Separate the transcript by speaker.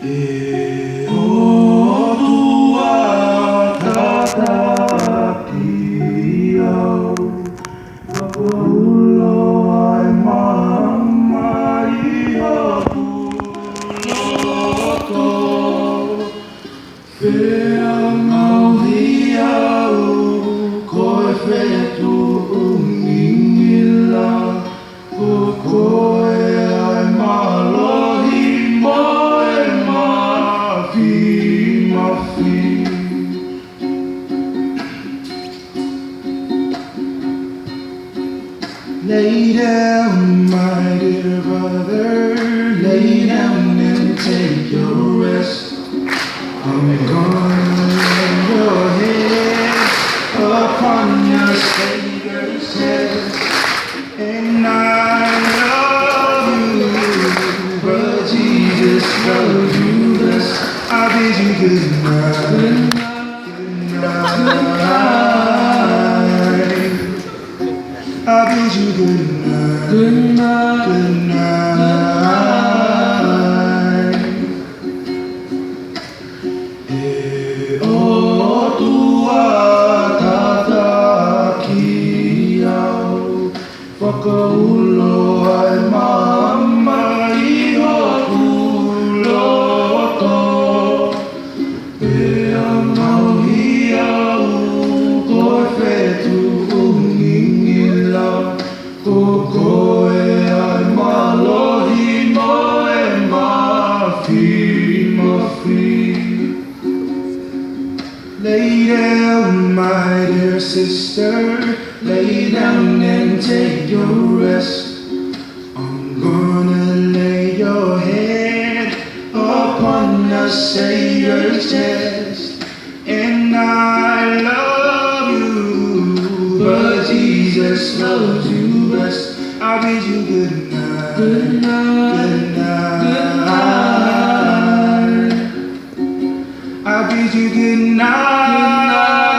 Speaker 1: E o tua tataki au Whakaulo ai mama I hapuloto Whea ngauhi au koe whetu ungingila Ko koe ai malohi moe mafi mafi Lay down, my dear brother, lay down and take your rest. I'm gonna lay your head upon your Savior's chest. And I love you, but Jesus loves you best. I bid you good night, good night, good night. I bid you good night, good night, good night. E o tua tataki au Whakaulo ai mama I hapuloto Pea ngauhi au koe whetu ungingila Ko koe ai malohi moe mafi mafi Lay down, my dear sister, lay down and take your rest. I'm gonna lay your head upon the Savior's chest. And I love you, but Jesus loves you best. I bid you good night, good night, good night. I bid you good night.